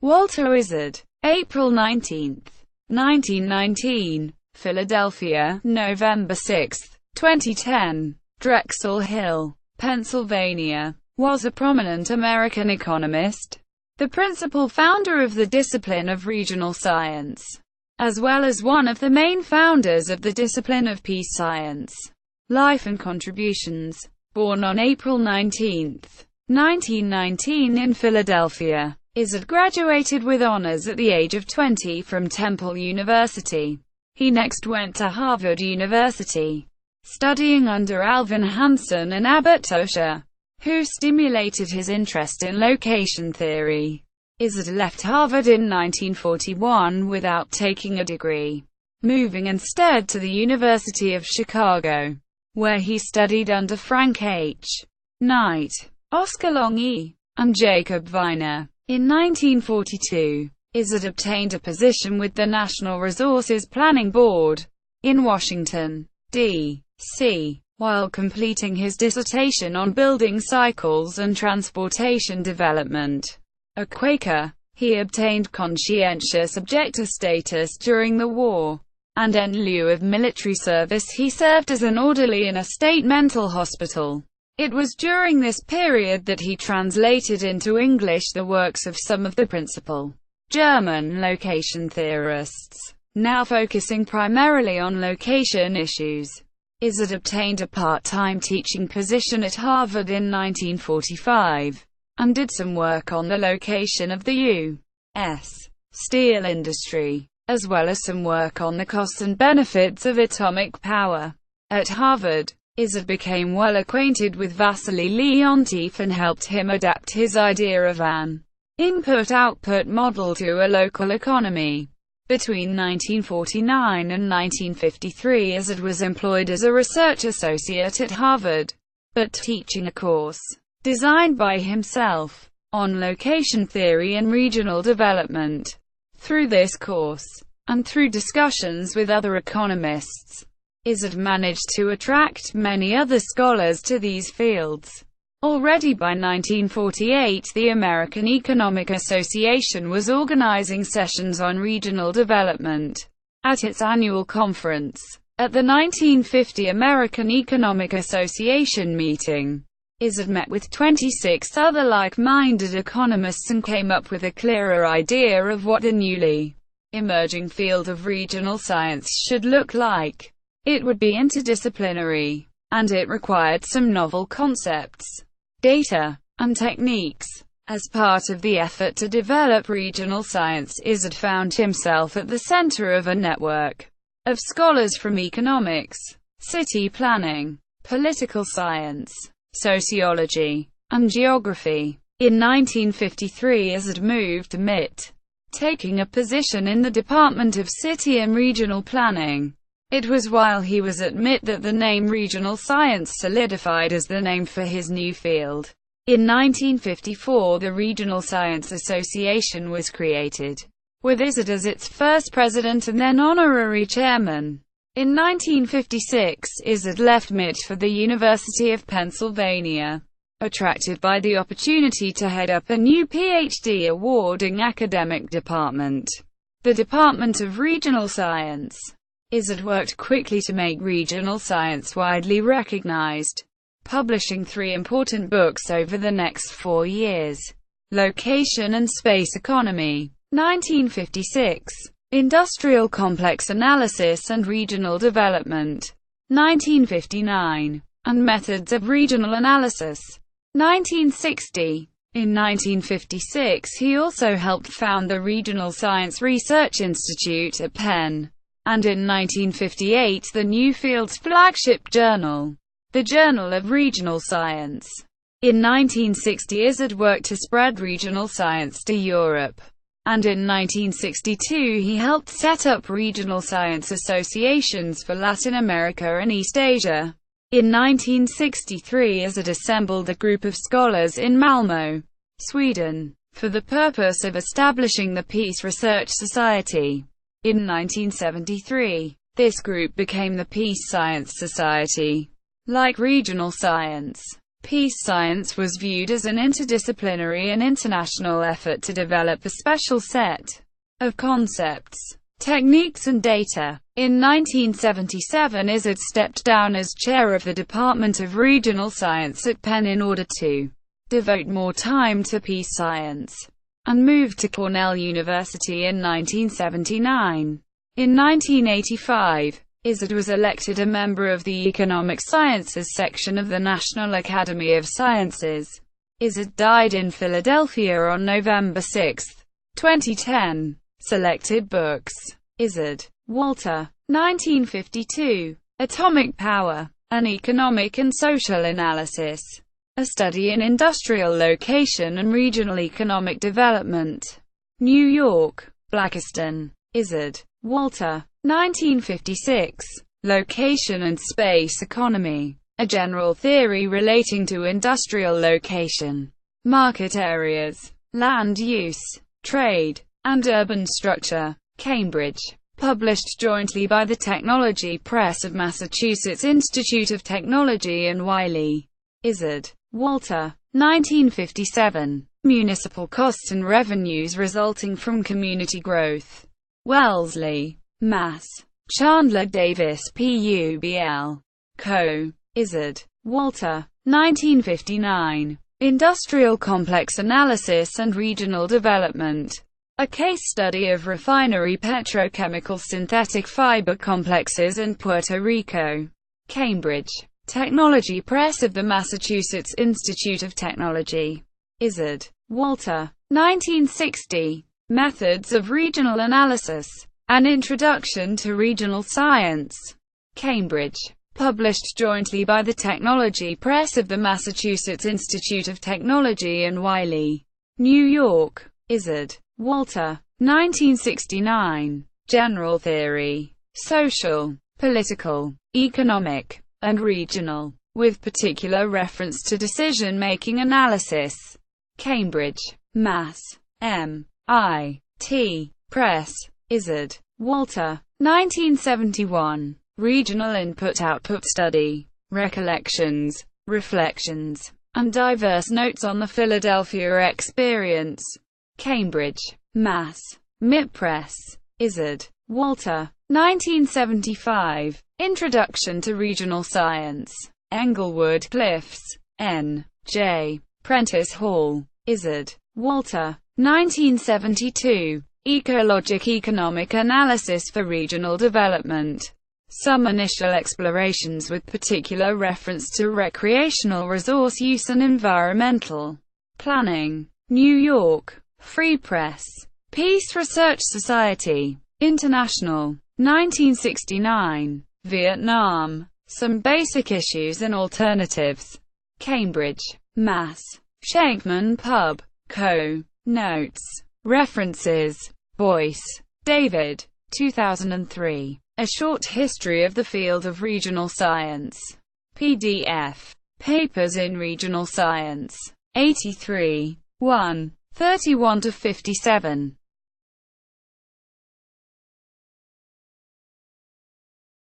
Walter Isard. April 19, 1919. Philadelphia, November 6, 2010. Drexel Hill, Pennsylvania. Was a prominent American economist, the principal founder of the discipline of regional science, as well as one of the main founders of the discipline of peace science. Life and contributions. Born on April 19, 1919 in Philadelphia, Isard graduated with honors at the age of 20 from Temple University. He next went to Harvard University, studying under Alvin Hansen and Abbot Toshia, who stimulated his interest in location theory. Isard left Harvard in 1941 without taking a degree, moving instead to the University of Chicago, where he studied under Frank H. Knight, Oscar Long E., and Jacob Viner. In 1942, Isard obtained a position with the National Resources Planning Board in Washington, D.C., while completing his dissertation on building cycles and transportation development. A Quaker, he obtained conscientious objector status during the war, and in lieu of military service he served as an orderly in a state mental hospital. It was during this period that he translated into English the works of some of the principal German location theorists, now focusing primarily on location issues. Isard obtained a part-time teaching position at Harvard in 1945, and did some work on the location of the U.S. steel industry, as well as some work on the costs and benefits of atomic power. At Harvard, Isard became well acquainted with Wassily Leontief and helped him adapt his idea of an input-output model to a local economy. Between 1949 and 1953, Isard was employed as a research associate at Harvard, but teaching a course designed by himself on location theory and regional development. Through this course, and through discussions with other economists, Isard managed to attract many other scholars to these fields. Already by 1948, the American Economic Association was organizing sessions on regional development at its annual conference. At the 1950 American Economic Association meeting, Isard met with 26 other like-minded economists and came up with a clearer idea of what the newly emerging field of regional science should look like. It would be interdisciplinary, and it required some novel concepts, data, and techniques. As part of the effort to develop regional science, Isard found himself at the center of a network of scholars from economics, city planning, political science, sociology, and geography. In 1953, Isard moved to MIT, taking a position in the Department of City and Regional Planning. It was while he was at MIT that the name regional science solidified as the name for his new field. In 1954, the Regional Science Association was created, with Isard as its first president and then honorary chairman. In 1956, Isard left MIT for the University of Pennsylvania, attracted by the opportunity to head up a new PhD awarding academic department, the Department of Regional Science. Isard worked quickly to make regional science widely recognized, publishing 3 important books over the next 4 years. Location and Space Economy, 1956. Industrial Complex Analysis and Regional Development, 1959. And Methods of Regional Analysis, 1960. In 1956, he also helped found the Regional Science Research Institute at Penn, and in 1958 the new field's flagship journal, the Journal of Regional Science. In 1960, Isard worked to spread regional science to Europe, and in 1962 he helped set up regional science associations for Latin America and East Asia. In 1963, Isard assembled a group of scholars in Malmö, Sweden, for the purpose of establishing the Peace Research Society. In 1973, this group became the Peace Science Society. Like regional science, Peace science was viewed as an interdisciplinary and international effort to develop a special set of concepts, techniques and data. In 1977, Isard stepped down as chair of the Department of Regional Science at Penn in order to devote more time to peace science, and moved to Cornell University in 1979. In 1985, Isard was elected a member of the Economic Sciences section of the National Academy of Sciences. Isard died in Philadelphia on November 6, 2010. Selected books. Isard, Walter. 1952. Atomic Power. An Economic and Social Analysis. A Study in Industrial Location and Regional Economic Development. New York. Blackiston. Isard, Walter. 1956. Location and Space Economy. A General Theory Relating to Industrial Location, Market Areas, Land Use, Trade, and Urban Structure. Cambridge. Published jointly by the Technology Press of Massachusetts Institute of Technology and Wiley. Isard, Walter. 1957. Municipal Costs and Revenues Resulting from Community Growth. Wellesley, Mass. Chandler Davis Publ. Co. Isard, Walter. 1959. Industrial Complex Analysis and Regional Development. A Case Study of Refinery Petrochemical Synthetic Fiber Complexes in Puerto Rico. Cambridge. Technology Press of the Massachusetts Institute of Technology. Isard, Walter. 1960. Methods of Regional Analysis. An Introduction to Regional Science. Cambridge. Published jointly by the Technology Press of the Massachusetts Institute of Technology and Wiley. New York. Isard, Walter. 1969. General Theory. Social, Political, Economic, and Regional, with particular reference to decision-making analysis. Cambridge, Mass. M.I.T. Press. Isard, Walter. 1971. Regional Input-Output Study. Recollections, Reflections, and Diverse Notes on the Philadelphia Experience. Cambridge, Mass. MIT Press. Isard, Walter. 1975. Introduction to Regional Science. Englewood Cliffs. N. J. Prentice Hall. Isard, Walter. 1972. Ecologic Economic Analysis for Regional Development. Some Initial Explorations with particular reference to recreational resource use and environmental planning. New York. Free Press. Peace Research Society. International. 1969. Vietnam. Some Basic Issues and Alternatives. Cambridge, Mass. Shankman Pub. Co. Notes. References. Boyce, David. 2003. A Short History of the Field of Regional Science. PDF. Papers in Regional Science. 83. 1. 31-57.